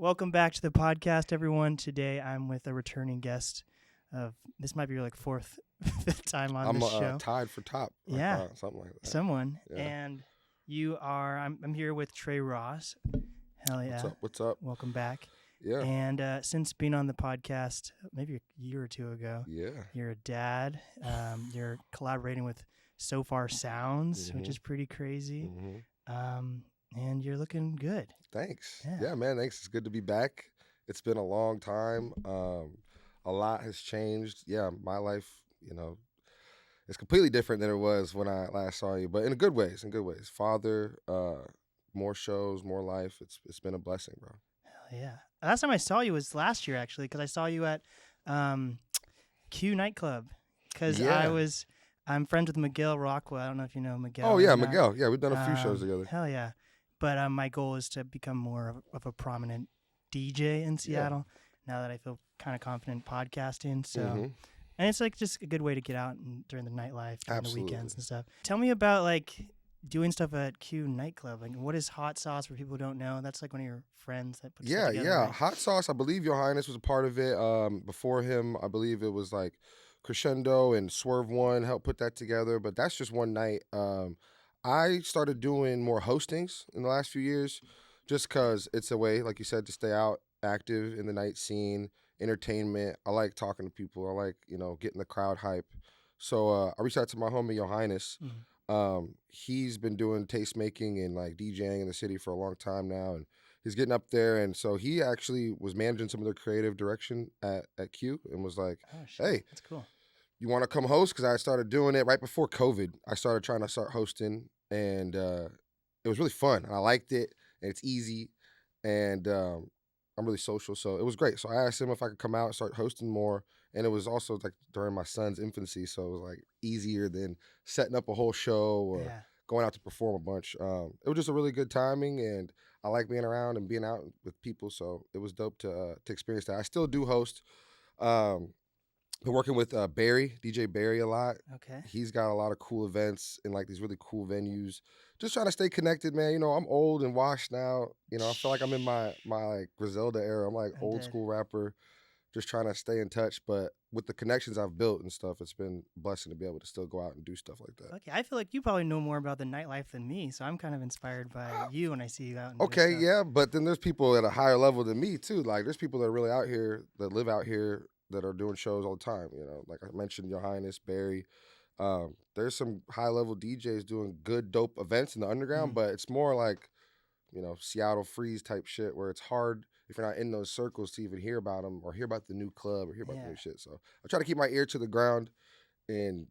Welcome back to the podcast, everyone. Today I'm with a returning guest. This might be your fifth time on this show. I'm tied for top. Yeah, something like that. Someone. Yeah. And you are. I'm here with Tré Ross. Hell yeah! What's up? Welcome back. Yeah. And since being on the podcast, maybe a year or two ago, you're a dad. You're collaborating with Sofar Sounds, which is pretty crazy. And you're looking good. Thanks. Yeah. Yeah, man. Thanks. It's good to be back. It's been a long time. A lot has changed. Yeah, my life, it's completely different than it was when I last saw you, but in good ways. Father, more shows, more life. It's been a blessing, bro. Hell yeah. Last time I saw you was last year, actually, because I saw you at Q nightclub. Because I'm friends with Miguel Rockwell. I don't know if you know Miguel. Oh yeah, Miguel. Yeah, we've done a few shows together. Hell yeah. But my goal is to become more of a prominent DJ in Seattle. Now that I feel kind of confident podcasting, so and it's just a good way to get out and during the nightlife, during the weekends and stuff. Tell me about doing stuff at Q nightclub. What is Hot Sauce for people who don't know? That's one of your friends that puts it together. Yeah. Right? Hot Sauce. I believe Your Highness was a part of it. Before him, I believe it was Crescendo and Swerve One helped put that together. But that's just one night. I started doing more hostings in the last few years just because it's a way, like you said, to stay out active in the night scene, entertainment. I like talking to people. I like, getting the crowd hype. So I reached out to my homie, Your Highness. He's been doing tastemaking and DJing in the city for a long time now. And he's getting up there. And so he actually was managing some of the creative direction at Q and was like, oh, shit. Hey, that's cool. You want to come host? Because I started doing it right before COVID. I started trying to start hosting, and it was really fun. And I liked it, and it's easy, and I'm really social, so it was great. So I asked him if I could come out and start hosting more, and it was also during my son's infancy, so it was easier than setting up a whole show or going out to perform a bunch. It was just a really good timing, and I like being around and being out with people, so it was dope to experience that. I still do host. Been working with DJ Barry a lot. Okay. He's got a lot of cool events in these really cool venues. Just trying to stay connected, man. I'm old and washed now. I feel like I'm in my Griselda era. I'm old school rapper, just trying to stay in touch. But with the connections I've built and stuff, it's been a blessing to be able to still go out and do stuff like that. Okay, I feel like you probably know more about the nightlife than me, so I'm kind of inspired by you when I see you out. And okay, yeah, but then there's people at a higher level than me too. There's people that are really out here, that live out here, that are doing shows all the time, like I mentioned, Your Highness, Barry. There's some high-level DJs doing good, dope events in the underground, but it's more Seattle Freeze type shit where it's hard if you're not in those circles to even hear about them or hear about the new club or hear about the new shit. So I try to keep my ear to the ground and,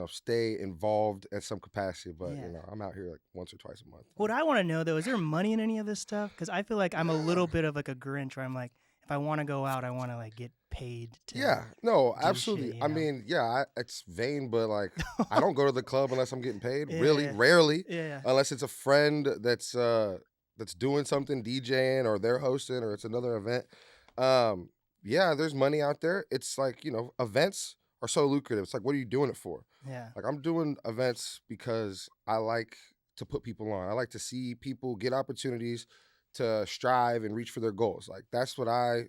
stay involved at some capacity, but, I'm out here once or twice a month. What I want to know, though, is there money in any of this stuff? Because I feel like I'm a little bit of a Grinch where I'm if I want to go out, I want to get paid to. Yeah, no, absolutely. Shit, I mean, it's vain, but I don't go to the club unless I'm getting paid. Yeah. Rarely. Yeah. Unless it's a friend that's doing something, DJing, or they're hosting, or it's another event. There's money out there. It's events are so lucrative. It's what are you doing it for? Yeah. I'm doing events because I like to put people on. I like to see people get opportunities to strive and reach for their goals. That's what I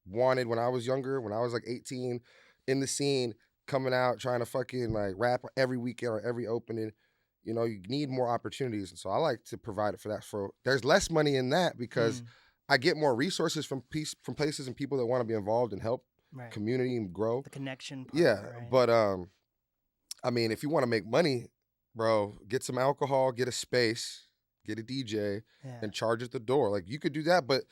wanted when I was younger, when I was 18, in the scene, coming out, trying to fucking rap every weekend or every opening. You need more opportunities. And so I like to provide it for that. There's less money in that because I get more resources from places and people that want to be involved and help community and grow. The connection part, right? But I mean, if you want to make money, bro, get some alcohol, get a space, get a DJ, and charge at the door. You could do that, but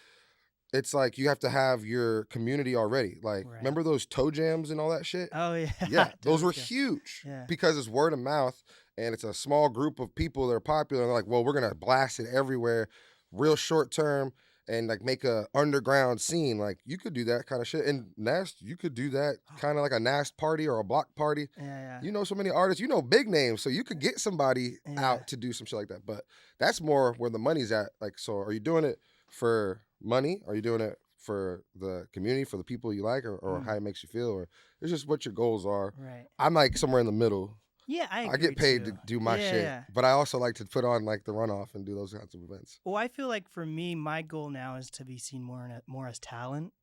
it's you have to have your community already. Remember those toe jams and all that shit? Oh, yeah. Yeah, those were huge because it's word of mouth and it's a small group of people that are popular. And they're well, we're going to blast it everywhere real short term and make a underground scene. You could do that kind of shit. And NAST, you could do that kind of like a NAST party or a block party. Yeah. You know so many artists, big names, so you could get somebody out to do some shit like that. But that's more where the money's at. So are you doing it for money? Are you doing it for the community, for the people you like, or how it makes you feel? Or it's just what your goals are. Right. I'm somewhere in the middle. Yeah, I I agree get paid to too. do my shit, Yeah. but I also like to put on like the runoff and do those kinds of events. Well, I feel like for me, my goal now is to be seen more as talent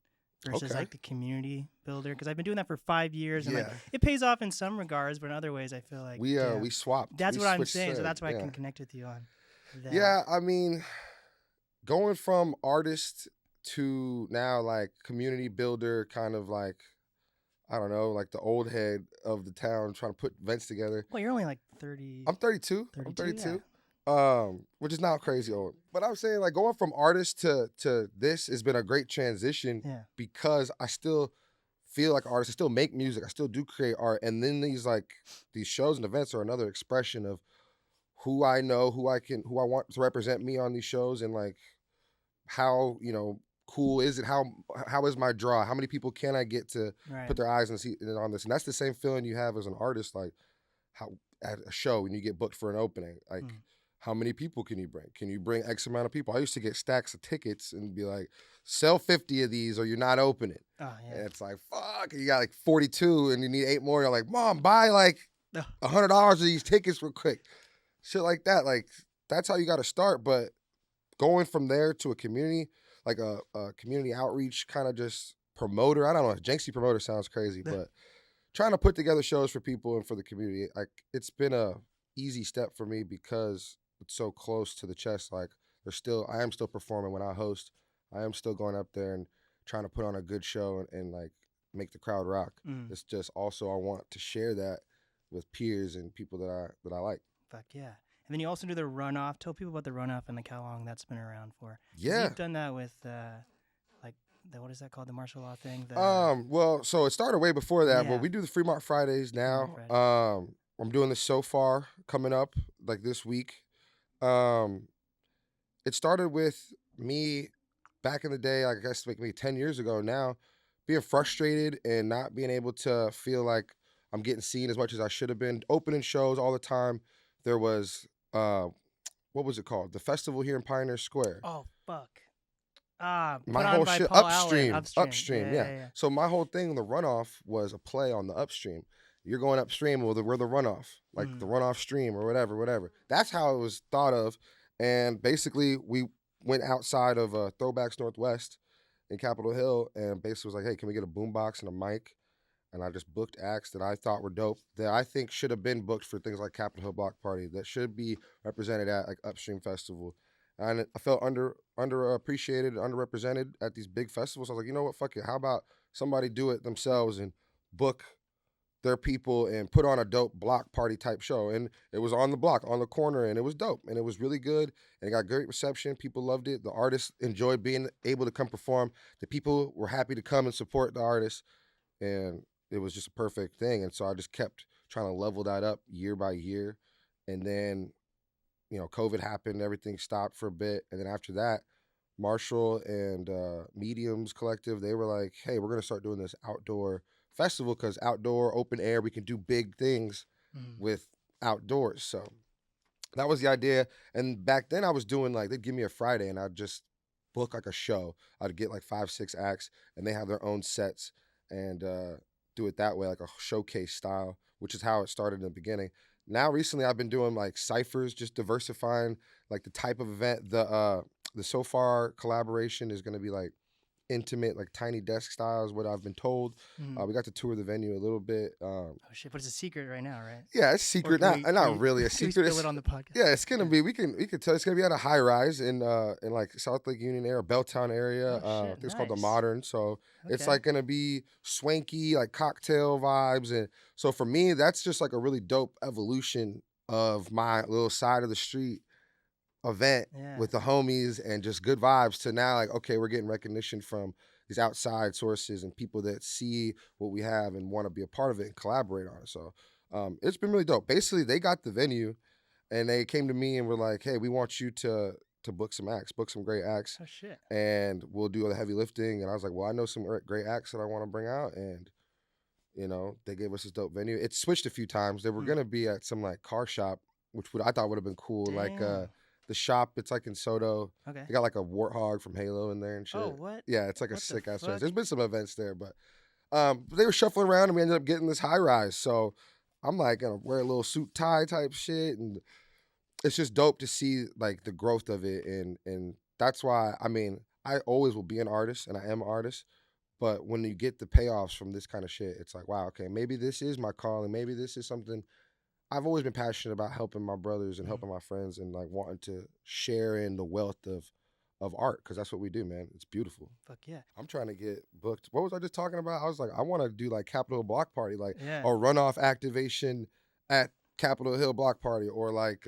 versus Okay. like the community builder, because I've been doing that for 5 years, and like Yeah. it pays off in some regards, but in other ways, I feel like We swapped. that's We what I'm switched saying. So sides. that's why I Yeah. can connect with you on that. Yeah, I mean, going from artist to now like community builder, kind of like, I don't know, like the old head of the town trying to put events together. Well, you're only like 30. I'm 32. 32, I'm 32. yeah. Which is not crazy old. But I'm saying like going from artist to this has been a great transition Yeah. because I still feel like an artist. I still make music. I still do create art. And then these shows and events are another expression of who I know, who I want to represent me on these shows, and like how, cool is it? How is my draw? How many people can I get to Right. put their eyes on this? And that's the same feeling you have as an artist, like how at a show when you get booked for an opening, like how many people can you bring? Can you bring X amount of people? I used to get stacks of tickets and be like, sell 50 of these or you're not opening. Oh, yeah. And it's like, fuck, and you got like 42 and you need 8 more. You're like, Mom, buy like $100 of these tickets real quick. Shit like that. Like, that's how you got to start. But going from there to a community, like a community outreach kind of just promoter. I don't know. Janksy promoter sounds crazy, but trying to put together shows for people and for the community, like it's been a easy step for me because it's so close to the chest. Like I am still performing when I host. I am still going up there and trying to put on a good show and like make the crowd rock. It's just also I want to share that with peers and people that I like. Fuck yeah. And then you also do the runoff. Tell people about the runoff and like how long that's been around for. Yeah. You've done that with what is that called? The martial law thing? Well, so it started way before that, Yeah. but we do the Fremont Fridays now. Fridays. I'm doing the Sofar coming up like this week. It started with me back in the day, I guess like maybe 10 years ago now, being frustrated and not being able to feel like I'm getting seen as much as I should have been. Opening shows all the time. There was, what was it called? The festival here in Pioneer Square. Oh, fuck. My whole shit, Paul upstream, yeah. So my whole thing, the runoff, was a play on the upstream. You're going upstream, we're the runoff, like the runoff stream or whatever. That's how it was thought of. And basically, we went outside of Throwbacks Northwest in Capitol Hill and basically was like, hey, can we get a boombox and a mic? And I just booked acts that I thought were dope, that I think should have been booked for things like Capitol Hill Block Party, that should be represented at like Upstream Festival. And I felt underappreciated, underrepresented at these big festivals. I was like, you know what, fuck it. How about somebody do it themselves and book their people and put on a dope block party type show? And it was on the block, on the corner, and it was dope. And it was really good. And it got great reception. People loved it. The artists enjoyed being able to come perform. The people were happy to come and support the artists. And it was just a perfect thing. And so I just kept trying to level that up year by year. And then, COVID happened, everything stopped for a bit. And then after that, Marshall and Mediums Collective, they were like, hey, we're going to start doing this outdoor festival because outdoor, open air, we can do big things with outdoors. So that was the idea. And back then I was doing they'd give me a Friday and I'd just book like a show. I'd get like 5-6 acts and they have their own sets and do it that way, like a showcase style, which is how it started in the beginning. Now recently I've been doing like ciphers, just diversifying like the type of event. The Sofar collaboration is going to be like intimate, like tiny desk style is what I've been told. We got to tour the venue a little bit. Oh shit, but it's a secret right now, right? Yeah, it's secret. Not really a secret. Can we spill it on the podcast? Yeah, it's gonna be. We can tell it's gonna be at a high rise in like South Lake Union area, Belltown area. I think it's called the Modern. So it's like gonna be swanky, like cocktail vibes, and so for me, that's just like a really dope evolution of my little side of the street event with the homies and just good vibes to now like, okay, we're getting recognition from these outside sources and people that see what we have and want to be a part of it and collaborate on it. So it's been really dope. Basically, they got the venue and they came to me and were like, hey, we want you to book some acts, book some great acts. Oh shit. And we'll do all the heavy lifting. And I was like, well, I know some great acts that I want to bring out. And they gave us this dope venue. It switched a few times. They were gonna be at some like car shop, which I thought would have been cool. Damn. Like the shop, it's like in Soto. Okay. They got like a warthog from Halo in there and shit. Oh, what? Yeah, it's like a sick ass place. fuck? There's been some events there, but they were shuffling around and we ended up getting this high rise. So I'm like gonna wear a little suit tie type shit, and it's just dope to see like the growth of it, and that's why I mean I always will be an artist, and I am an artist. But when you get the payoffs from this kind of shit, it's like, wow, okay, maybe this is my calling. Maybe this is something I've always been passionate about, helping my brothers and helping my friends, and like wanting to share in the wealth of art, because that's what we do, man. It's beautiful. Fuck yeah. I'm trying to get booked. What was I just talking about? I was like, I want to do like Capitol Hill Block Party, like Yeah. a runoff activation at Capitol Hill Block Party, or like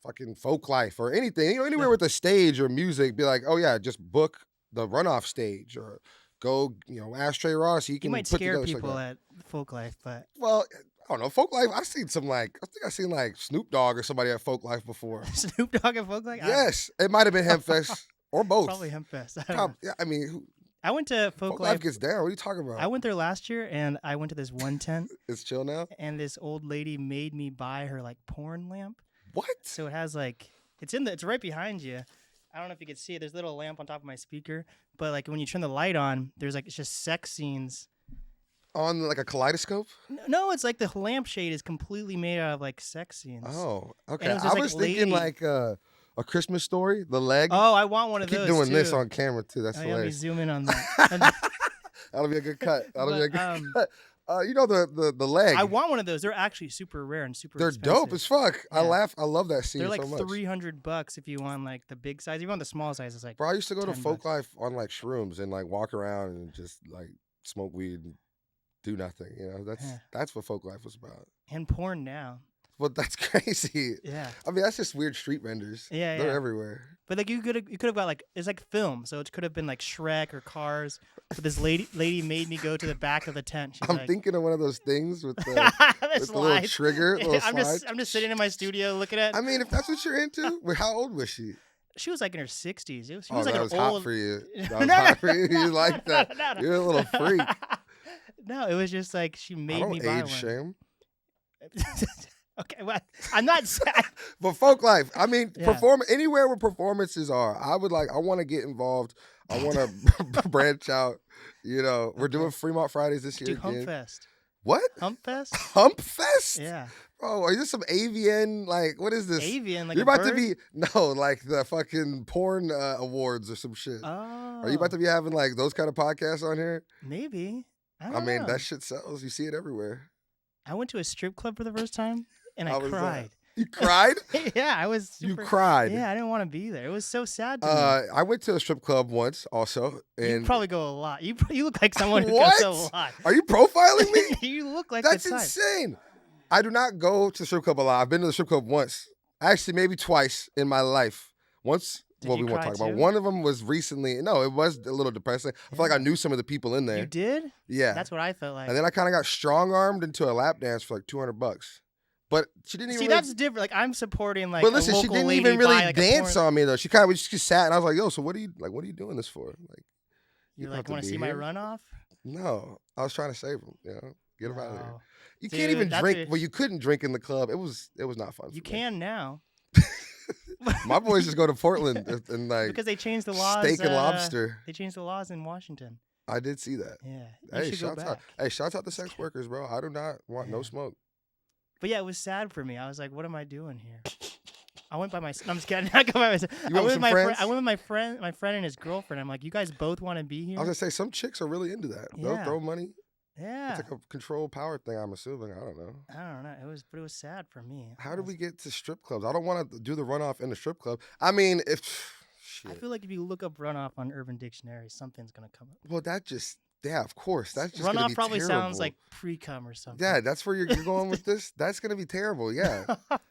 fucking Folk Life or anything. You know, anywhere with a stage or music, be like, oh yeah, just book the runoff stage, or go, you know, ask Tré Ross. He can You might put scare together people like at Folk Life, but well, I don't know. Folk Life, I've seen some like, I think I've seen like Snoop Dogg or somebody at Folk Life before. Snoop Dogg at Folk Life? Yes, it might have been Hempfest or both. Probably Hempfest. I don't know. Yeah, I mean, I went to Folk Life gets down. What are you talking about? I went there last year, and I went to this one tent. It's chill now? And this old lady made me buy her like porn lamp. What? So it has like, it's right behind you. I don't know if you can see it. There's a little lamp on top of my speaker, but like when you turn the light on, there's like, it's just sex scenes. On like a kaleidoscope? No, it's like the lampshade is completely made out of like sex scenes. Oh, okay. I was thinking like A Christmas Story, the leg. Oh, I want one of those. Keep doing too. this on camera too. That's Let me hilarious. zoom in on that. That'll be a good cut. That'll be a good cut. You know the leg. I want one of those. They're actually super rare and super They're expensive. dope as fuck. Yeah. I love that scene They're like so much. $300 if you want like the big size. If you want the small size, it's like Bro, I used to go to $10. Folk Life on like shrooms and like walk around and just like smoke weed and do nothing. You know, that's what Folk Life was about. And porn now. Well, that's crazy. Yeah. I mean, that's just weird street vendors. Yeah, They're yeah. everywhere. But like you could have got like, it's like film, so it could have been like Shrek or Cars. But this lady made me go to the back of the tent. She's I'm like, thinking of one of those things with the, with the little trigger, little slide. I'm just sitting in my studio looking at. I mean, if that's what you're into, how old was she? She was like in her 60s. She was Oh, like that an was old. hot for you. That was hot for you. You like that? No. You're a little freak. No, it was just like she made me buy I one. don't age shame. Okay, well, I'm not saying. But Folk Life, I mean, Yeah. Anywhere where performances are, I want to get involved. I want to branch out. You know, we're doing Fremont Fridays this year Do Hump again. Fest. What? Hump Fest? Hump Fest? Yeah. Bro, are you some avian, like, what is this? Avian, like You're a about to bird? be, like the fucking porn awards or some shit. Oh. Are you about to be having like those kind of podcasts on here? Maybe. I I mean, know. that shit sells. You see it everywhere. I went to a strip club for the first time, and How I was that? cried. You cried? Yeah, I was You super, cried? Yeah, I didn't want to be there. It was so sad to me. I went to a strip club once also. And You probably go a lot. You look like someone who What? goes a lot. Are you profiling me? You look like That's the type. insane. I do not go to the strip club a lot. I've been to the strip club once. Actually, maybe twice in my life. Once, Did well, you we won't cry talk about. too? One of them was recently. No, it was a little depressing. I feel like I knew some of the people in there. You did? Yeah. That's what I felt like. And then I kind of got strong-armed into a lap dance for like $200. But she didn't even See, really, that's different. Like I'm supporting like but listen, a she local didn't lady even really buy, like, a dance porn- on me though. She kind of just sat, and I was like, "Yo, so what are you doing this for? Like, You're don't have like, to want to be see my here." runoff? No, I was trying to save him. You know, get him out of there. Wow. You Dude, can't even that's drink. a- Well, you couldn't drink in the club. It was not fun. You for me. can now. My boys just go to Portland and like Because they changed the laws. steak and lobster. They changed the laws in Washington. I did see that. Yeah. You Hey, should go shouts back. out! Hey, shouts out to sex workers, bro. I do not want no Yeah. smoke. But yeah, it was sad for me. I was like, what am I doing here? I went by myself. No, I'm just kidding. I go by myself. You went with some friends? I went with my friend and his girlfriend. I'm like, you guys both want to be here? I was gonna say some chicks are really into that. They'll Yeah. throw money. Yeah. It's like a control power thing. I'm assuming. I don't know. I don't know. But it was sad for me. How did we get to strip clubs? I don't want to do the runoff in the strip club. I mean, if I shit. feel like if you look up runoff on Urban Dictionary, something's gonna come up. Well, yeah, of course. That's just gonna Runoff be probably terrible. sounds like pre-cum or something. Yeah, that's where you're going with this. That's gonna be terrible. Yeah,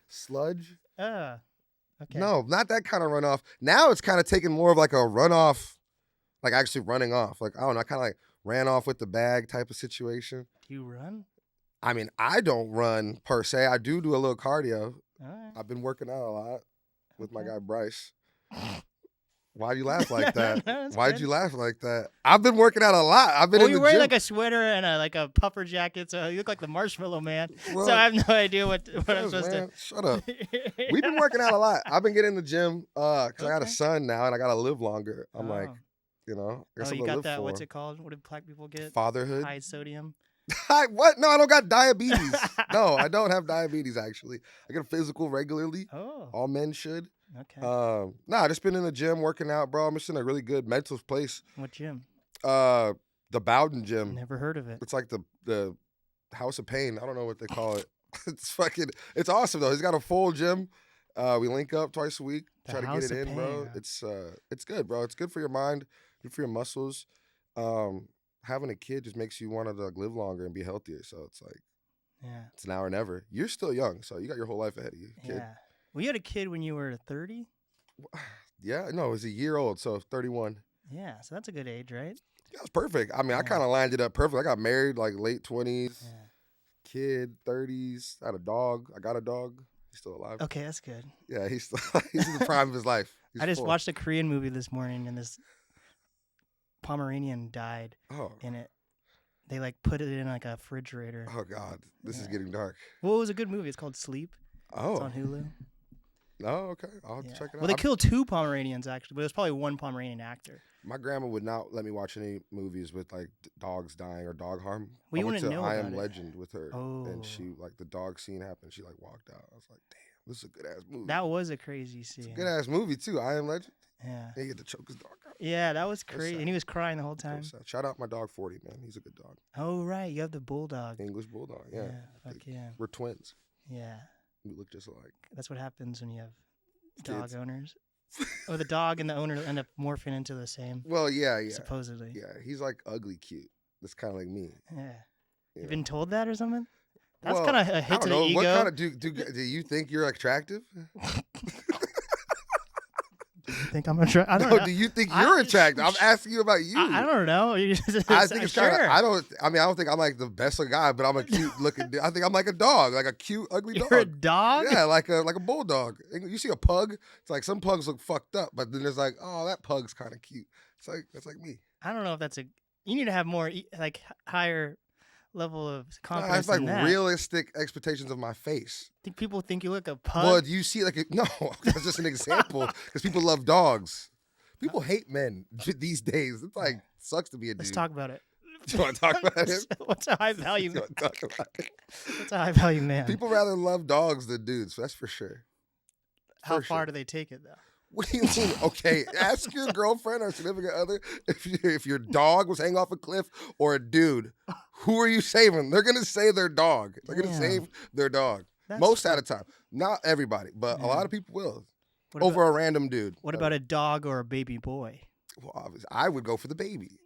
sludge. Okay. No, not that kind of runoff. Now it's kind of taking more of like a runoff, like actually running off. Like I don't know, kind of like ran off with the bag type of situation. Do you run? I mean, I don't run per se. I do a little cardio. All right. I've been working out a lot with my Okay. guy Bryce. Why'd you laugh like that? No, it's Why'd good. you laugh like that? I've been working out a lot. I've been Well, in you're the wearing gym. like a sweater and a pupper jacket, so you look like the Marshmallow Man. Well, so I have no idea what I'm yes, supposed man, to. shut up. We've been working out a lot. I've been getting in the gym because I got a Okay. son now and I got to live longer. I'm like, Oh. you know, I got Oh, something you to got live that? for. What's it called? What do black people get? Fatherhood. High sodium. What? No, I don't got diabetes. No, I don't have diabetes, actually. I get a physical regularly. Oh. All men should. Okay. Nah, I just been in the gym working out, bro. I'm just in a really good mental place. What gym? The Bowden Gym. Never heard of it. It's like the House of Pain. I don't know what they call it. It's awesome though. He's got a full gym. We link up twice a week, try to get it in, bro. It's good, bro. It's good for your mind, good for your muscles. Having a kid just makes you want to like live longer and be healthier. So it's like, it's now or never. You're still young, so you got your whole life ahead of you, kid. Yeah. Well, you had a kid when you were 30? Yeah, no, it was a year old, so 31. Yeah, so that's a good age, right? Yeah, it's perfect. I mean, I kind of lined it up perfect. I got married like late 20s, kid 30s. I had a dog. I got a dog. He's still alive. Okay, that's good. Yeah, he's in the prime of his life. I just watched a Korean movie this morning, and this Pomeranian died in it. They like put it in like a refrigerator. Oh God, this is getting dark. Well, it was a good movie. It's called Sleep. Oh, it's on Hulu. Oh, okay. I'll have to check it out. Well, they killed 2 Pomeranians actually, but it was probably one Pomeranian actor. My grandma would not let me watch any movies with like dogs dying or dog harm. Well, I went to I Am about Legend with her, and Oh. she like the dog scene happened. She like walked out. I was like, damn, this is a good ass movie. That was a crazy scene. It's a good ass movie too. I Am Legend. Yeah. He had to choke his dog out. Yeah, that was crazy, and he was crying the whole time. Shout out my dog 40, man. He's a good dog. Oh right, you have the bulldog. English bulldog. Yeah. Fuck yeah. We're twins. Yeah. We look just alike. That's what happens when you have Kids. dog owners. Or the dog and the owner end up morphing into the same. Well, yeah. Supposedly. Yeah, he's like ugly cute. That's kind of like me. Yeah. You've been told that or something? That's Well, kind of a hit to the ego. What kind of do you think you're attractive? Do you think I'm attractive? I don't know. Do you think you're attractive? I'm asking you about you. I don't know. I think it's kind of. I don't think I'm like the best looking guy, but I'm a cute looking. I think I'm like a dog, like a cute ugly dog. You're a dog? Yeah, like a bulldog. You see a pug? It's like some pugs look fucked up, but then there's like, oh, that pug's kind of cute. It's like that's like me. I don't know if that's a. You need to have more like higher level of confidence. I have like than that. realistic expectations of my face. Think people think you look a pug? Well, do you see like no? That's just an example because people love dogs. People hate men these days. It's like sucks to be a dude. Let's talk about it. Do you want to talk about it? What's a high value man? Talk about it? What's a high value man? People rather love dogs than dudes. That's for sure. How far do they take it though? What do you mean? Okay, ask your girlfriend or significant other if your dog was hanging off a cliff or a dude. Who are you saving? They're gonna say their dog. They're gonna save their dog. Most of the time, not everybody, but a lot of people will. Over a random dude. What about a dog or a baby boy? Well, obviously, I would go for the baby.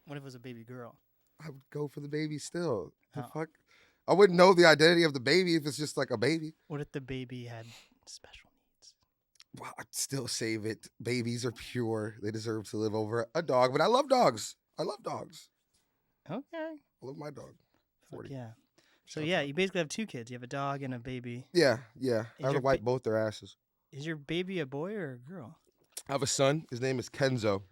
What if it was a baby girl? I would go for the baby still. The fuck? I wouldn't know the identity of the baby if it's just like a baby. What if the baby had special needs? Well, I'd still save it. Babies are pure. They deserve to live over a dog. But I love dogs. I love dogs. Okay. I love my dog. 40. Yeah. So yeah, you basically have 2 kids. You have a dog and a baby. Yeah. I have to wipe both their asses. Is your baby a boy or a girl? I have a son. His name is Kenzo.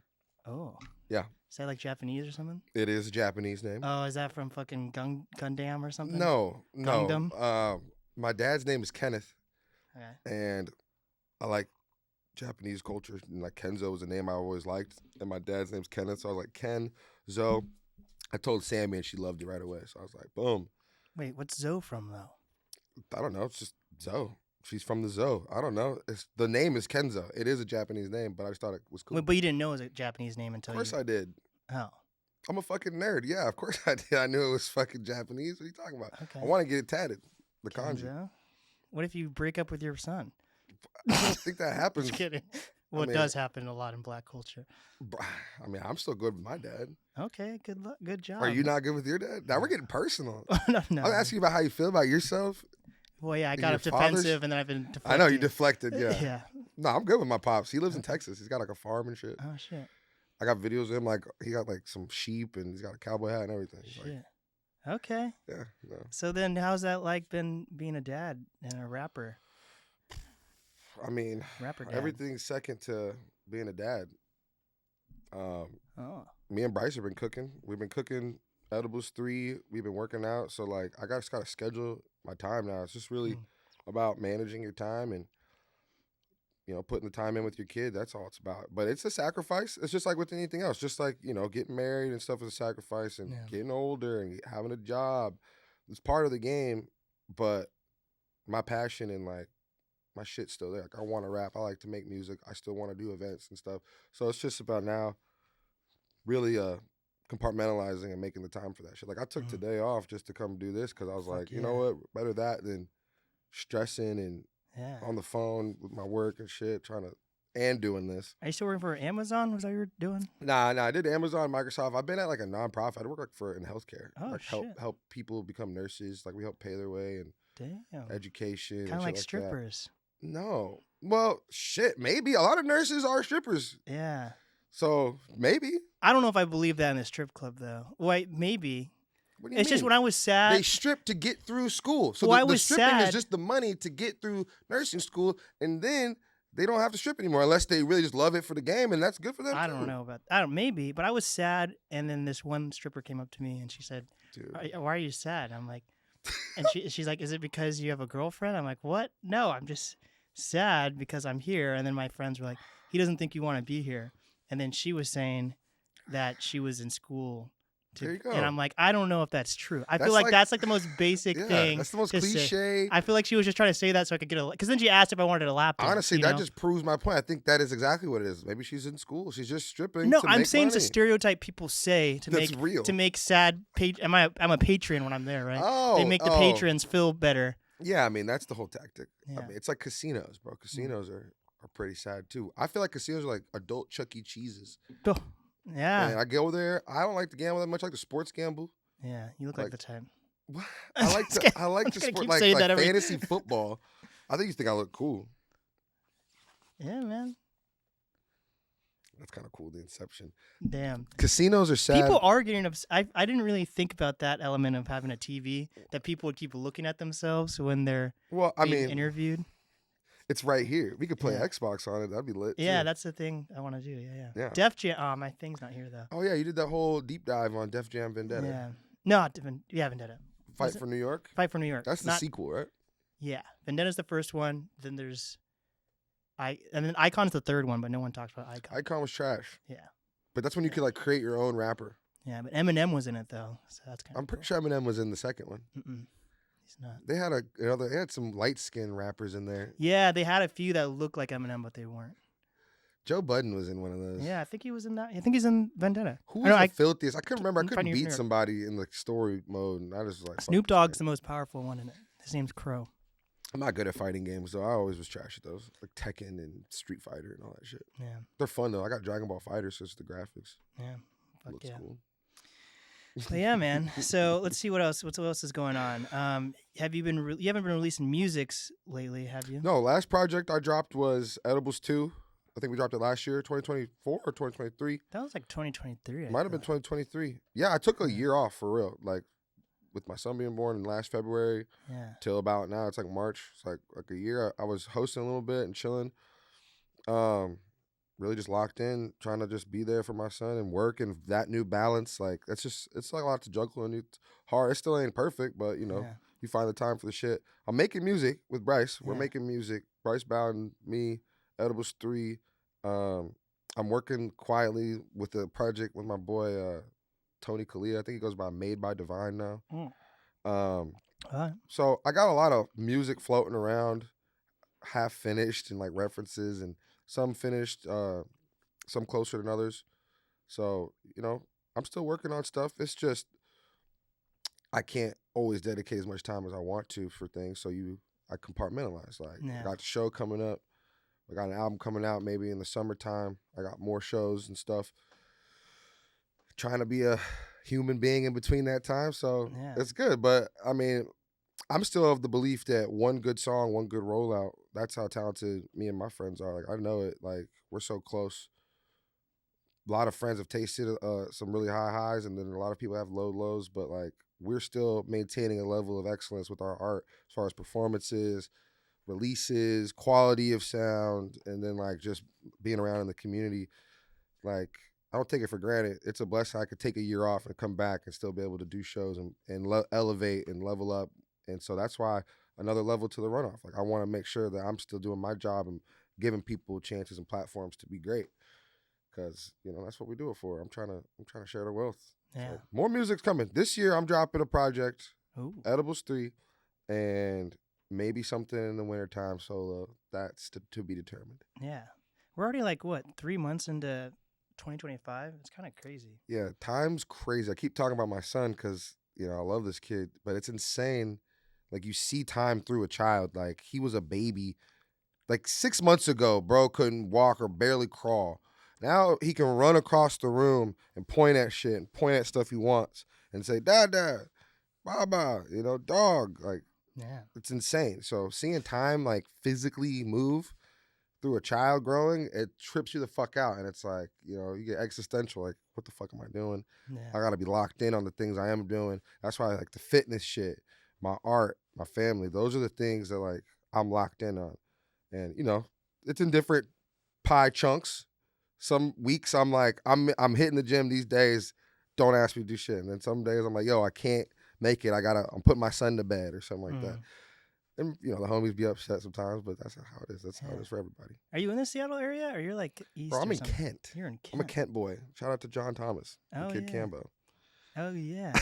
Oh. Yeah. Is that like Japanese or something? It is a Japanese name. Oh, is that from fucking Gundam or something? No. Gundam? My dad's name is Kenneth. Okay. And I like Japanese culture. And like Kenzo was a name I always liked. And my dad's name's Kenneth. So I was like, Ken, Zo. I told Sammy and she loved it right away. So I was like, boom. Wait, what's Zo from though? I don't know. It's just Zo. She's from the Zoo. I don't know. The name is Kenzo. It is a Japanese name, but I just thought it was cool. Wait, but you didn't know it was a Japanese name until Of course I did. Oh. I'm a fucking nerd. Yeah, of course I did. I knew it was fucking Japanese. What are you talking about? Okay. I want to get it tatted. The kanji. Kenzo? What if you break up with your son? I don't think that happens. Just kidding. Well, it does happen a lot in black culture. I mean, I'm still good with my dad. Okay, good job. Are you not good with your dad? Now we're getting personal. No. I'm asking you about how you feel about yourself. Well, yeah, I got defensive and then I've been deflecting. I know, you deflected, yeah. Yeah. No, I'm good with my pops. He lives in Texas. He's got like a farm and shit. Oh, shit. I got videos of him, like, he got like some sheep and he's got a cowboy hat and everything. Shit. Like, okay. Yeah, no. So then how's that like been being a dad and a rapper? I mean, rapper dad. Everything's second to being a dad. Oh. Me and Bryce have been cooking. We've been cooking Edibles 3. We've been working out. So, like, I just got to schedule my time now. It's just really about managing your time and, putting the time in with your kid, that's all it's about. But it's a sacrifice. It's just like with anything else. Just like, getting married and stuff is a sacrifice, and getting older and having a job. It's part of the game, but my passion and like my shit's still there. Like, I want to rap. I like to make music. I still want to do events and stuff. So it's just about now really compartmentalizing and making the time for that shit. Like, I took today off just to come do this because I was like, you know what? Better that than stressing and on the phone with my work and shit, and doing this. Are you still working for Amazon? Was that what you were doing? Nah, I did Amazon, Microsoft. I've been at like a nonprofit. I work in healthcare. Oh, like shit. help people become nurses. Like, we help pay their way and education. Kind of like That. strippers. No. Well, shit, maybe. A lot of nurses are strippers. Yeah. So, maybe. I don't know if I believe that in a strip club, though. Wait, maybe. What do you It's mean? just when I was sad. They strip to get through school. So Well, the stripping sad. is just the money to get through nursing school, and then they don't have to strip anymore unless they really just love it for the game, and that's good for them. I don't know about maybe, but I was sad, and then this one stripper came up to me and she said, "Why are you sad?" I'm like, and she's like, "Is it because you have a girlfriend?" I'm like, "What? No, I'm just sad because I'm here." And then my friends were like, "He doesn't think you want to be here." And then she was saying that she was in school. There you go. And I'm like, I don't know if that's true. I feel like that's like the most basic thing. That's the most cliche. I feel like she was just trying to say that so I could get a. Because then she asked if I wanted a lap dance. Honestly, that just proves my point. I think that is exactly what it is. Maybe she's in school. She's just stripping. No, to I'm make saying money. it's a stereotype people say to that's make real. To make sad. I'm a patron when I'm there, right? Oh, they make the patrons feel better. Yeah, I mean that's the whole tactic. Yeah. I mean, it's like casinos, bro. Casinos are pretty sad too. I feel like casinos are like adult Chuck E. Cheese's. Oh, yeah. And I go there. I don't like to gamble that much. I like to sports gamble. Yeah, you look like the type. What? I like to sport like fantasy football. I think you think I look cool. Yeah, man. That's kind of cool. The inception. Damn. Casinos are sad. People are getting I didn't really think about that element of having a TV, that people would keep looking at themselves when they're being interviewed. It's right here. We could play Xbox on it. That'd be lit. Yeah, too. that's the thing I want to do. Yeah. Yeah. Def Jam. Oh, my thing's not here though. Oh yeah, you did that whole deep dive on Def Jam Vendetta. Yeah. No, Vendetta. Fight for New York. Fight for New York. That's the sequel, right? Yeah, Vendetta's the first one. Then there's and then Icon's the third one, but no one talks about Icon. Icon was trash. Yeah. But that's when you could like create your own rapper. Yeah, but Eminem was in it though, so that's kind of. I'm pretty sure Eminem was in the second one. He's not. They had they had some light skinned rappers in there. Yeah, they had a few that looked like Eminem, but they weren't. Joe Budden was in one of those. Yeah, I think he was in that. I think he's in Vendetta. Who was the filthiest? I couldn't remember. I couldn't beat somebody in the story mode, and I just like. Snoop Dogg's the most powerful one in it. His name's Crow. I'm not good at fighting games, though. I always was trash at those, like Tekken and Street Fighter and all that shit. Yeah, they're fun though. I got Dragon Ball FighterZ, so it's the graphics. Yeah, looks cool. But yeah, man. So let's see what else is going on. Have you been? You haven't been releasing musics lately, have you? No. Last project I dropped was Edibles 2. I think we dropped it last year, 2024 or 2023. That was like 2023. Might have been 2023. Yeah, I took a year off for real. Like with my son being born in last February. Yeah. Till about now, it's like March. It's like a year. I was hosting a little bit and chilling. Really just locked in, trying to just be there for my son and work and that new balance. Like it's like a lot to juggle and it's hard. It still ain't perfect, but you find the time for the shit. I'm making music with Bryce. We're making music. Bryce Bowden, me, Edibles 3. I'm working quietly with a project with my boy Tony Kalia. I think he goes by Made by Divine now. So I got a lot of music floating around, half finished and like references and some finished, some closer than others. So, I'm still working on stuff. It's just I can't always dedicate as much time as I want to for things. So I compartmentalize. Like I got the show coming up. I got an album coming out maybe in the summertime. I got more shows and stuff. Trying to be a human being in between that time. So it's good. But I mean, I'm still of the belief that one good song, one good rollout, that's how talented me and my friends are. Like I know it. Like we're so close. A lot of friends have tasted some really high highs, and then a lot of people have low lows. But like we're still maintaining a level of excellence with our art as far as performances, releases, quality of sound, and then like just being around in the community. Like I don't take it for granted. It's a blessing I could take a year off and come back and still be able to do shows and elevate and level up. And so that's why another level to the runoff. Like I want to make sure that I'm still doing my job and giving people chances and platforms to be great. Because that's what we do it for. I'm trying to share the wealth. Yeah. So, more music's coming this year. I'm dropping a project, Ooh. Edibles 3, and maybe something in the wintertime solo. That's to be determined. Yeah, we're already like 3 months into 2025. It's kind of crazy. Yeah, time's crazy. I keep talking about my son because I love this kid, but it's insane. Like, you see time through a child. Like, he was a baby. Like 6 months ago, bro couldn't walk or barely crawl. Now he can run across the room and point at shit and point at stuff he wants and say, Dad, Baba, dog. Like, yeah, it's insane. So seeing time like physically move through a child growing, it trips you the fuck out. And it's like, you get existential. Like, what the fuck am I doing? yeah. I got to be locked in on the things I am doing. That's why I like the fitness shit, my art, my family. Those are the things that like I'm locked in on. And, it's in different pie chunks. Some weeks I'm like, I'm hitting the gym these days. Don't ask me to do shit. And then some days I'm like, yo, I can't make it. I'm putting my son to bed or something like that. And, the homies be upset sometimes, but that's how it is. That's how it is for everybody. Are you in the Seattle area or you're like east? Bro, I'm or in something? Kent. You're in Kent. I'm a Kent boy. Shout out to John Thomas, Oh, Kid yeah. Cambo. Oh, yeah.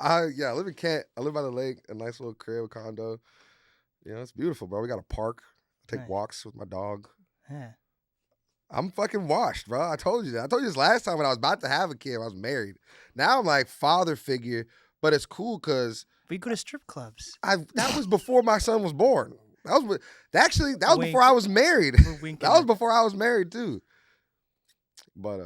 I live in Kent. I live by the lake, a nice little crib, condo. It's beautiful, bro. We got a park. I take Nice. walks with my dog. Yeah. I'm fucking washed, bro. I told you that. I told you this last time when I was about to have a kid. I was married. Now I'm like father figure, but it's cool because We go to strip clubs. that was before my son was born. That was Wink. before I was married. We're winking. That was before I was married too. But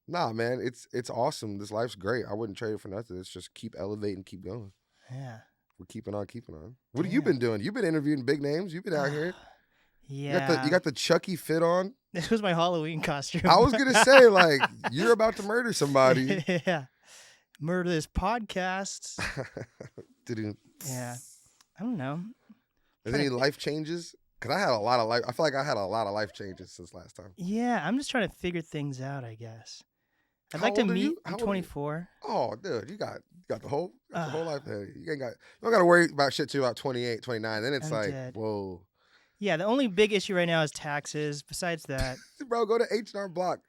nah, man, it's awesome. This life's great. I wouldn't trade it for nothing. It's just keep elevating, keep going. Yeah. We're keeping on, keeping on. What have you been doing? You've been interviewing big names. You've been out here. Yeah. You got the Chucky fit on. This was my Halloween costume. I was gonna say, like, you're about to murder somebody. Yeah. Murder this podcast. Yeah. I don't know. Is any life changes? Because I had a lot of life. I feel like I had a lot of life changes since last time. Yeah, I'm just trying to figure things out, I guess. I'd How like to old are meet. you? I'm How old are you? 24. Oh, dude, you got the whole life ahead of you. You don't got to worry about shit till about 28, 29. Then it's I'm like, dead. whoa. Yeah, the only big issue right now is taxes. Besides that, Bro, go to H&R Block.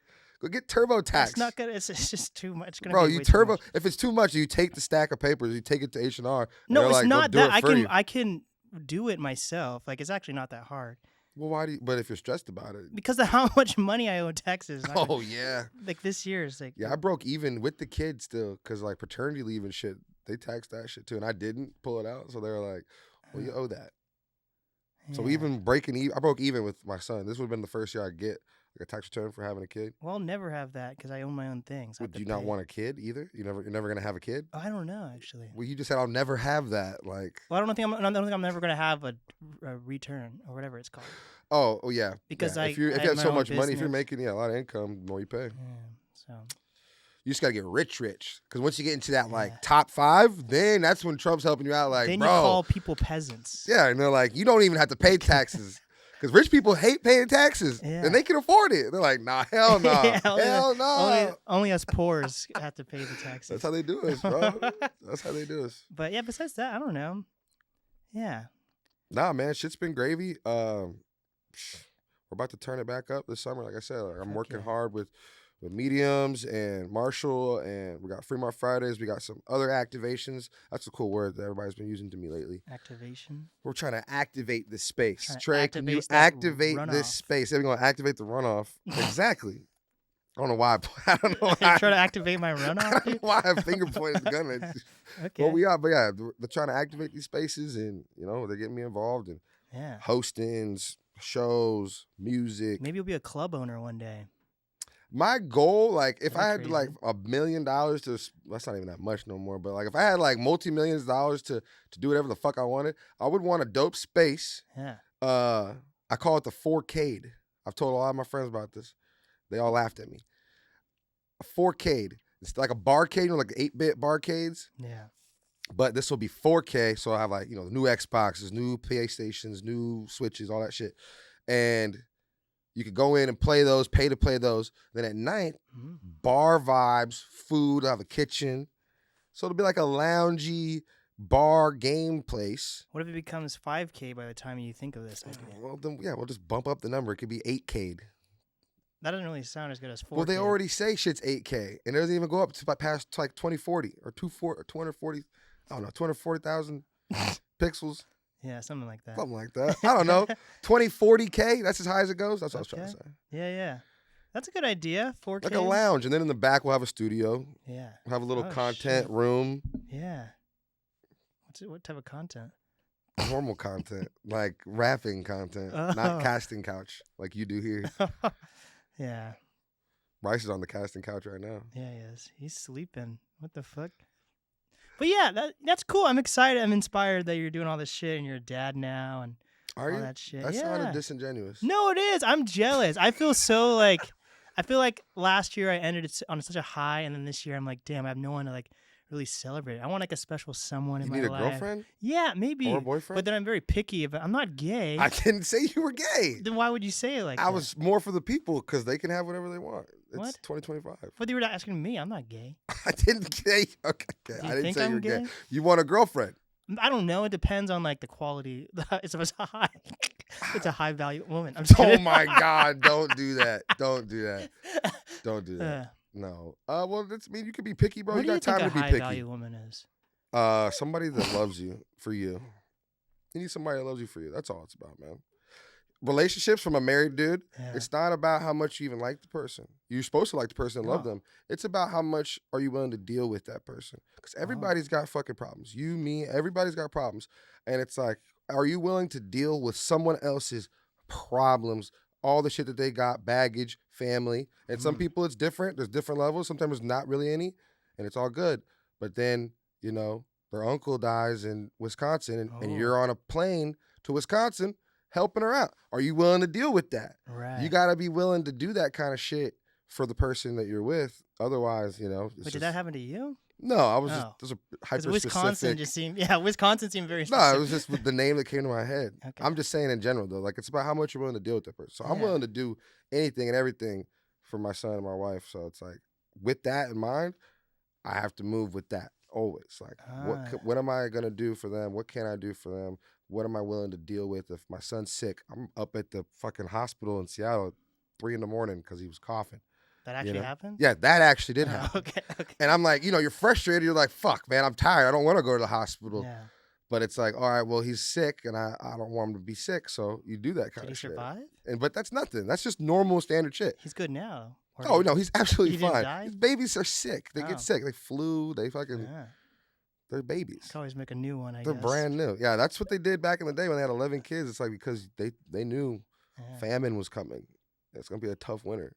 Go get TurboTax. it's not gonna. It's just too much. It's gonna Bro, be you way too turbo. much. If it's too much, you take the stack of papers, you take it to H&R. No, it's like, not "Go do that. it for you." I can do it myself. Like, it's actually not that hard Well, why do you? But if you're stressed about it. because of how much money I owe in taxes. Oh yeah. Like this year is like. Yeah, I broke even with the kids still because like paternity leave and shit, they taxed that shit too, and I didn't pull it out, so they were like, "Well, you owe that." So Yeah. even breaking even, I broke even with my son. This would have been the first year I'd get like a tax return for having a kid. Well, I'll never have that because I own my own things. Would you not want a kid either? You're never gonna have a kid. I don't know actually. Well, you just said I'll never have that. Like, Well, I don't think I'm never gonna have a return or whatever it's called. oh yeah, Because yeah. I if you have have my so own much money, if you're business. making a lot of income, the more you pay. Yeah. So. You just gotta get rich, because once you get into that like Yeah. top 5, then that's when Trump's helping you out. Like, Then bro, you call people peasants. yeah, and they're like, you don't even have to pay taxes. Because rich people hate paying taxes, Yeah. and they can afford it. They're like, nah, hell no, Yeah, hell no. Only us poors have to pay the taxes. That's how they do us, bro. That's how they do us. But yeah, besides that, I don't know. Yeah. Nah, man, shit's been gravy. We're about to turn it back up this summer. Like I said, I'm Fuck working yeah. hard with Mediums and Marshall, and we got Fremont Fridays. We got some other activations. That's a cool word that everybody's been using to me lately. Activation. We're trying to activate this space. Trying to Trey, can you activate that activate runoff. this space? Yeah, we're going to activate the runoff. Exactly. I don't know why. I don't know why. Try to activate my I runoff. don't know dude? why I finger pointed the gun at you. Okay. Well, we are, but yeah, they're trying to activate these spaces, and they're getting me involved in Yeah. hostings, shows, music. Maybe you'll be a club owner one day. My goal, like, if That'd I be had like $1 million to, that's not even that much no more, but like if I had like multi-millions of dollars to do whatever the fuck I wanted, I would want a dope space. Yeah. I call it the 4K'd. I've told a lot of my friends about this. They all laughed at me. A 4K'd. It's like a barcade, like 8-bit barcades. Yeah. But this will be 4K, so I have like, new Xboxes, new PlayStations, new Switches, all that shit. And you could go in and play those, pay to play those. Then at night, bar vibes, food, I have a kitchen. So it'll be like a loungy, bar game place. What if it becomes 5K by the time you think of this idea? Well, then, yeah, we'll just bump up the number. It could be 8K. That doesn't really sound as good as 4K. Well, they already say shit's 8K, and it doesn't even go up to past like 2040 or 240. I don't know, 240,000 pixels. Yeah, something like that. Something like that. I don't know. 2040K. That's as high as it goes. That's what I was trying to say. Yeah. That's a good idea. 4K. Like a lounge, and then in the back we'll have a studio. Yeah. We'll have a little content room. Yeah. What type of content? Normal content, like rapping content, not casting couch like you do here. Yeah. Bryce is on the casting couch right now. Yeah, he is. He's sleeping. What the fuck? But yeah, that's cool. I'm excited. I'm inspired that you're doing all this shit and you're a dad now and all that shit. That sounded disingenuous. No, it is. I'm jealous. I feel so like last year I ended it on such a high, and then this year I'm like, damn, I have no one to like really celebrate. I want like a special someone in my life. You need a girlfriend? Yeah, maybe. Or a boyfriend? But then I'm very picky. But I'm not gay. I didn't say you were gay. Then why would you say it like that? I was more for the people because they can have whatever they want. It's what? 2025. But you were asking me. I'm not gay. I didn't say. Okay. I didn't say you were gay. You want a girlfriend? I don't know. It depends on like the quality. It's a high. It's a high value woman. Oh my God! Don't do that. Don't do that. Don't do that. No. Well, you could be picky, bro. What you got time to be picky. What do you think a high value woman is? Somebody that loves you for you. You need somebody that loves you for you. That's all it's about, man. Relationships from a married dude, it's not about how much you even like the person. You're supposed to like the person and love them. It's about how much are you willing to deal with that person. Because everybody's got fucking problems. You, me, everybody's got problems. And it's like, are you willing to deal with someone else's problems, all the shit that they got, baggage, family. And some people it's different. There's different levels. Sometimes there's not really any, and it's all good. But then, their uncle dies in Wisconsin, and you're on a plane to Wisconsin helping her out. Are you willing to deal with that? Right. You got to be willing to do that kind of shit for the person that you're with. Otherwise, But did that happen to you? No, I was just a hyper Wisconsin specific. Wisconsin seemed very specific. No, it was just with the name that came to my head. Okay. I'm just saying in general though, like it's about how much you're willing to deal with that person. So I'm willing to do anything and everything for my son and my wife. So it's like with that in mind, I have to move with that always. Like what am I gonna do for them? What can I do for them? What am I willing to deal with if my son's sick? I'm up at the fucking hospital in Seattle at 3 a.m. because he was coughing. That actually happened? Yeah, that actually did happen. Okay. And I'm like, you're frustrated. You're like, fuck, man, I'm tired. I don't want to go to the hospital. Yeah. But it's like, all right, well, he's sick, and I don't want him to be sick, so you do that kind of shit. Did he survive? But that's nothing. That's just normal standard shit. He's good now. Oh, no, he's absolutely fine. Didn't die? His babies are sick. They get sick. They flu. They fucking... Yeah. They're babies. You can always make a new one, I guess. They're brand new. Yeah, that's what they did back in the day when they had 11 kids. It's like because they knew famine was coming. It's going to be a tough winter.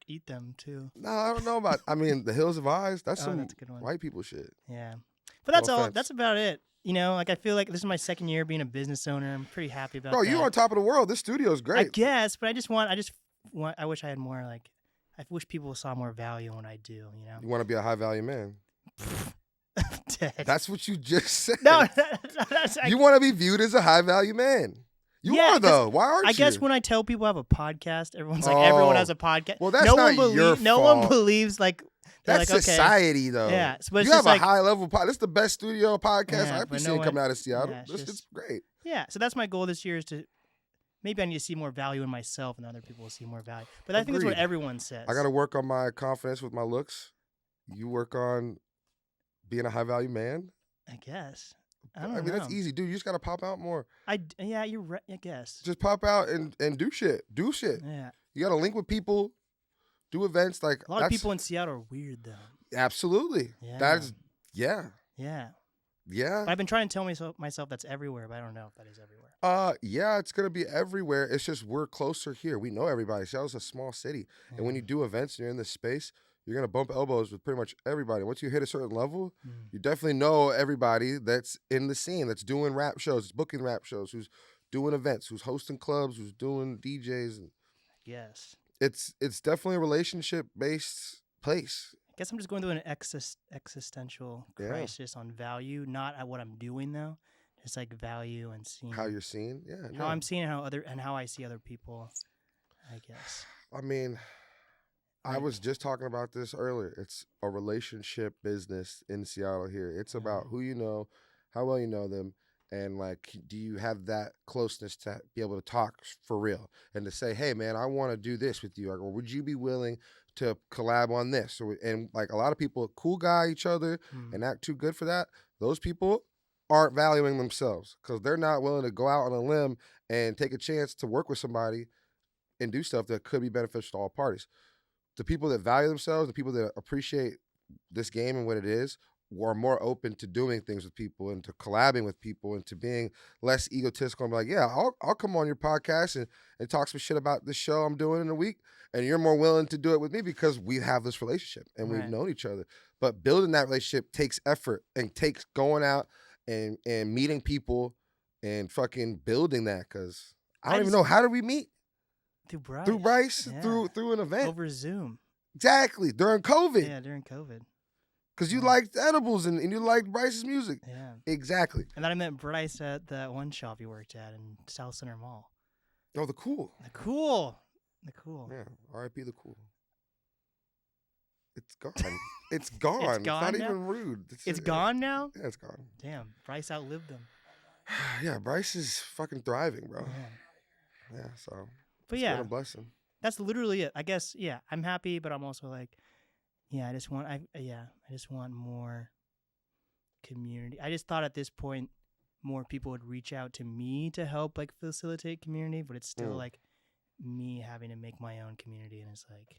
Eat them too. No, I don't know about. the Hills of Eyes. That's some that's a good one. white people shit. Yeah, but that's all. That's about it. Like I feel like this is my second year being a business owner. I'm pretty happy about. Bro, you're on top of the world. This studio is great. I guess, but I wish I had more. Like, I wish people saw more value in what I do. You want to be a high value man. That's what you just said. No, you want to be viewed as a high value man. You are though. Why aren't you? I guess when I tell people I have a podcast, everyone's like, everyone has a podcast. Well, that's not your fault. No one believes like that's like, society though. Yeah, but you have a high level podcast. This is the best studio podcast I've been seeing coming out of Seattle. Yeah, it's great. Yeah, so that's my goal this year is to maybe I need to see more value in myself, and other people will see more value. But I think that's what everyone says. I got to work on my confidence with my looks. You work on being a high value man. I guess. I mean, that's easy, dude. You just got to pop out more. You're right, I guess. Just pop out and do shit. Do shit. Yeah. You got to link with people, do events. Like a lot of people in Seattle are weird, though. Absolutely. Yeah. Yeah. But I've been trying to tell myself that's everywhere, but I don't know if that is everywhere. Yeah, it's going to be everywhere. It's just we're closer here. We know everybody. Seattle's a small city. Yeah. And when you do events and you're in this space, you're going to bump elbows with pretty much everybody. Once you hit a certain level, you definitely know everybody that's in the scene, that's doing rap shows, that's booking rap shows, who's doing events, who's hosting clubs, who's doing DJs. Yes. It's definitely a relationship-based place. I guess I'm just going through an existential crisis on value, not at what I'm doing, though. Just like value and seeing. How you're seen? Yeah. How I'm seeing how I see other people, I guess. I mean... I was just talking about this earlier. It's a relationship business in Seattle here. It's about who you know, how well you know them, and like, do you have that closeness to be able to talk for real and to say, hey man, I want to do this with you, or would you be willing to collab on this? And like a lot of people cool guy each other and act too good for that. Those people aren't valuing themselves because they're not willing to go out on a limb and take a chance to work with somebody and do stuff that could be beneficial to all parties. The people that value themselves, the people that appreciate this game and what it is, are more open to doing things with people and to collabing with people and to being less egotistical and be like, yeah, I'll come on your podcast and talk some shit about this show I'm doing in a week. And you're more willing to do it with me because we have this relationship and we've known each other. But building that relationship takes effort and takes going out and meeting people and fucking building that. Cause I don't even know, how did we meet? Through Bryce, yeah. through an event over Zoom. Exactly, during COVID. Yeah, during COVID. Because you liked edibles and you liked Bryce's music. Yeah, exactly. And then I met Bryce at that one shop he worked at in South Center Mall. Oh, the Cool. The Cool. Yeah, R.I.P. the Cool. It's gone. It's gone. It's not now? Even rude. It's gone now? Yeah, it's gone. Damn, Bryce outlived them. Yeah, Bryce is fucking thriving, bro. Yeah, so. But it's been a blessing. That's literally it. I guess, yeah, I'm happy, but I'm also like, yeah, I just want more community. I just thought at this point more people would reach out to me to help like facilitate community, but it's still like me having to make my own community, and it's like,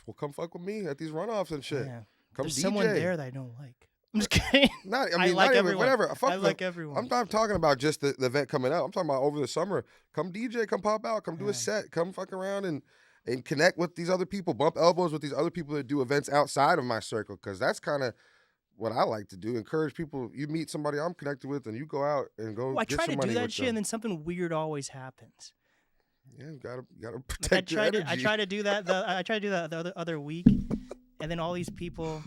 well, come fuck with me at these runoffs and shit. Yeah. Come There's DJ. someone there that I don't like. I'm just kidding. I like everyone. Whatever. I like everyone. I'm not talking about just the event coming out. I'm talking about over the summer. Come DJ, come pop out, come do a set, come fuck around and connect with these other people, bump elbows with these other people that do events outside of my circle, because that's kind of what I like to do. Encourage people. You meet somebody I'm connected with, and you go out and go. I get try some to money do that with shit, them. and then something weird always happens. Yeah, you gotta protect your energy. I try to do that. I tried to do that the other week, and then all these people.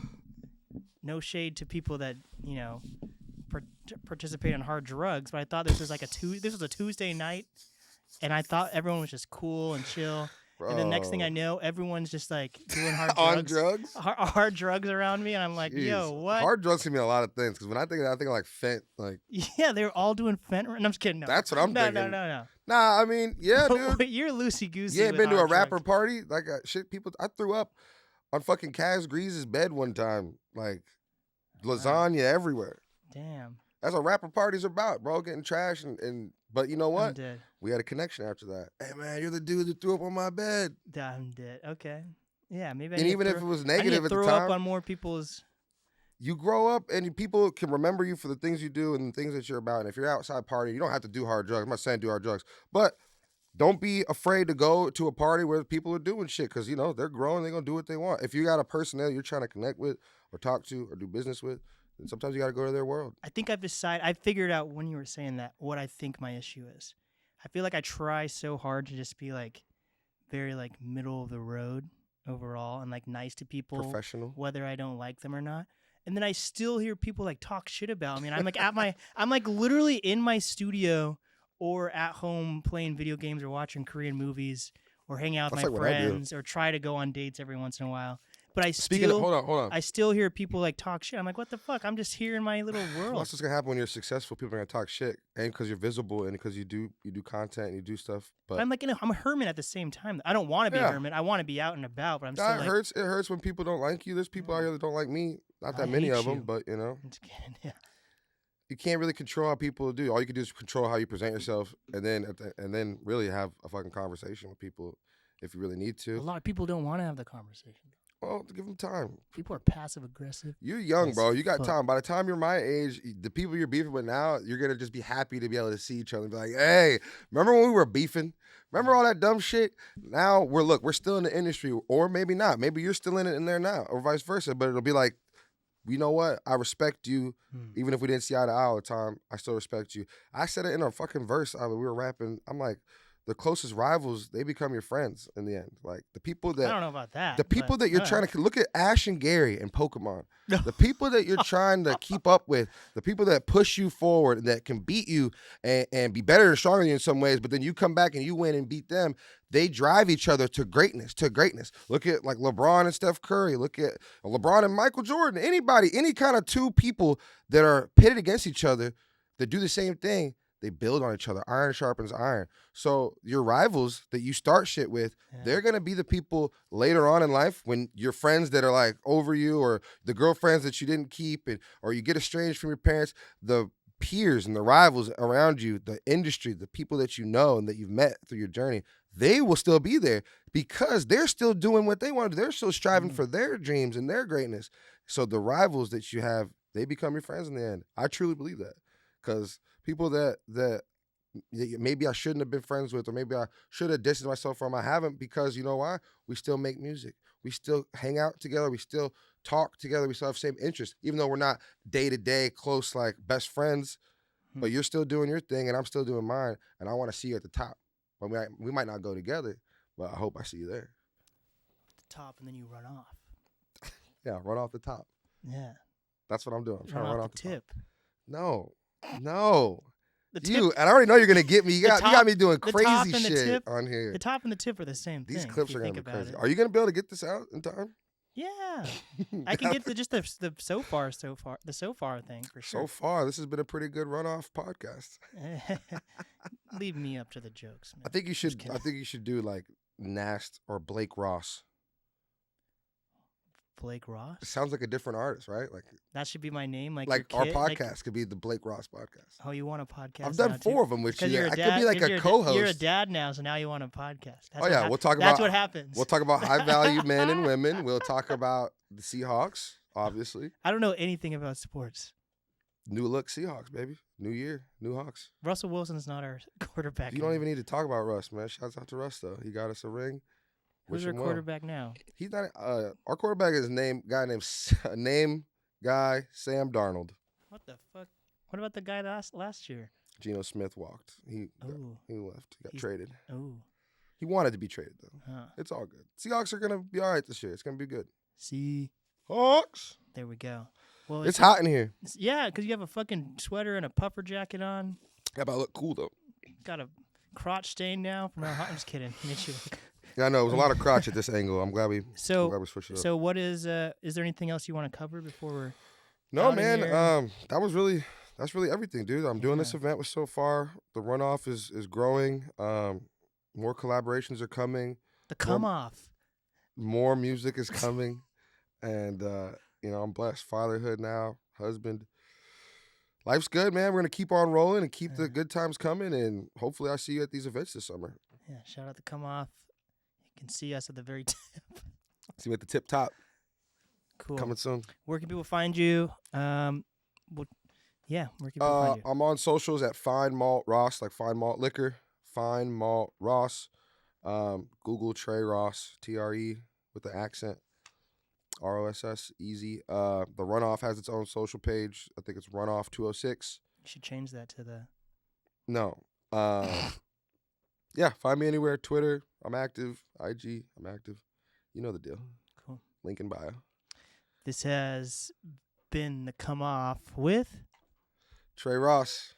No shade to people that participate in hard drugs, but I thought this was like this was a Tuesday night, and I thought everyone was just cool and chill. Bro. And the next thing I know, everyone's just like doing hard drugs. On drugs? Hard drugs around me, and I'm like, yo, what? Hard drugs can mean a lot of things, because when I think of like fent, like... Yeah, they were all doing fentanyl. And I'm just kidding. No. That's what I'm thinking. No. Nah, I mean, yeah, dude. You're loosey-goosey. You ain't been to a rapper drugs. party? Like, shit, people... I threw up on fucking Kaz Grease's bed one time. Like, lasagna everywhere. Damn. That's what rapper parties are about, bro. Getting trash but you know what? I'm dead. We had a connection after that. Hey man, you're the dude that threw up on my bed. I'm dead. Okay. Yeah, maybe. And even if it was negative at the time, throw up on more people's. You grow up and people can remember you for the things you do and the things that you're about. And if you're outside partying, you don't have to do hard drugs. I'm not saying do hard drugs, but don't be afraid to go to a party where people are doing shit, because they're growing. They're gonna do what they want. If you got a person that you're trying to connect with or talk to or do business with, then sometimes you got to go to their world. I think I figured out when you were saying that what I think my issue is. I feel like I try so hard to just be like very like middle of the road overall and like nice to people, professional, whether I don't like them or not. And then I still hear people like talk shit about me. And I'm like I'm like literally in my studio or at home playing video games or watching Korean movies or hanging out with my friends or try to go on dates every once in a while. But hold on. I still hear people like talk shit. I'm like, what the fuck? I'm just here in my little world. What's gonna happen when you're successful? People are gonna talk shit, and because you're visible, and because you do content and you do stuff. But I'm like, I'm a hermit at the same time. I don't want to be a hermit. I want to be out and about. But I'm still. It hurts when people don't like you. There's people out here that don't like me. Not that many of them, but I'm just kidding. Yeah. You can't really control how people do. All you can do is control how you present yourself, and then really have a fucking conversation with people if you really need to. A lot of people don't want to have the conversation. Well, give them time. People are passive aggressive. You're young, bro. You got time. By the time you're my age, the people you're beefing with now, you're gonna just be happy to be able to see each other and be like, "Hey, remember when we were beefing? Remember all that dumb shit?" Now we're still in the industry, or maybe not. Maybe you're still in it in there now, or vice versa. But it'll be like, you know what? I respect you, even if we didn't see eye to eye all the time. I still respect you. I said it in a fucking verse. We were rapping. I'm like, the closest rivals, they become your friends in the end. Like the people I that don't know about that. the people that you're trying to look at Ash and Gary in Pokemon. No. The people that you're trying to keep up with, the people that push you forward, that can beat you and be better and stronger than you in some ways, but then you come back and you win and beat them, they drive each other to greatness, Look at like LeBron and Steph Curry. Look at LeBron and Michael Jordan. Anybody, any kind of two people that are pitted against each other that do the same thing, they build on each other. Iron sharpens iron. So your rivals that you start shit with, they're going to be the people later on in life when your friends that are like over you, or the girlfriends that you didn't keep, or you get estranged from your parents, the peers and the rivals around you, the industry, the people that you know and that you've met through your journey, they will still be there because they're still doing what they want to do. They're still striving for their dreams and their greatness. So the rivals that you have, they become your friends in the end. I truly believe that, because people that maybe I shouldn't have been friends with, or maybe I should have distanced myself from, I haven't, because you know why? We still make music. We still hang out together. We still talk together. We still have same interests, even though we're not day-to-day close like best friends, but you're still doing your thing and I'm still doing mine, and I want to see you at the top. But we might not go together, but I hope I see you there. The top, and then you run off. Yeah, run off the top. Yeah. That's what I'm doing. I'm trying to run off the tip. top. No. The tip, You, and I already know you're gonna get me. You got me doing crazy shit tip, on here. The top and the tip are the same thing. These clips are gonna be crazy. It. Are you gonna be able to get this out in time? Yeah, I can get the so far thing for sure. So far, this has been a pretty good runoff podcast. Leave me up to the jokes, man. I think you should do like NAST or Blake Ross. Blake Ross? It sounds like a different artist, right? Like that should be my name. Like our podcast could be the Blake Ross podcast. Oh, you want a podcast? I've done 4 of them with you. You're I could be like a co-host. You're a dad now, so now you want a podcast. We'll talk about. That's what happens. We'll talk about high value men and women. We'll talk about the Seahawks, obviously. I don't know anything about sports. New look Seahawks, baby. New year, new Hawks. Russell Wilson's not our quarterback. You don't even need to talk about Russ, man. Shouts out to Russ though. He got us a ring. Who's our quarterback now? He's not. Our quarterback is named Sam Darnold. What the fuck? What about the guy last year? Geno Smith walked. He left. He got traded. Oh. He wanted to be traded though. Huh. It's all good. Seahawks are gonna be all right this year. It's gonna be good. Seahawks. There we go. Well, it's hot in here. Yeah, because you have a fucking sweater and a puffer jacket on. Yeah, but I look cool though. Got a crotch stain now from our. I'm just kidding. Yeah, I know. It was a lot of crotch at this angle. I'm glad we switched it up. So what is there anything else you want to cover before we're No, man. That's really everything, dude. I'm doing this event with Sofar. The runoff is growing. More collaborations are coming. The come off. More music is coming. And I'm blessed. Fatherhood now, husband. Life's good, man. We're gonna keep on rolling and keep the good times coming, and hopefully I see you at these events this summer. Yeah, shout out to Come Off. You can see us at the very tip. See you at the tip top. Cool. Coming soon. Where can people find you? Where can people find you? I'm on socials at Fine Malt Ross, like Fine Malt Liquor. Fine Malt Ross. Google Tré Ross, TRE with the accent. ROSS, easy. The Runoff has its own social page. I think it's Runoff 206. You should change that to the. No. Yeah, find me anywhere. Twitter, I'm active. IG, I'm active. You know the deal. Cool. Link in bio. This has been the Come Off with Tré Ross.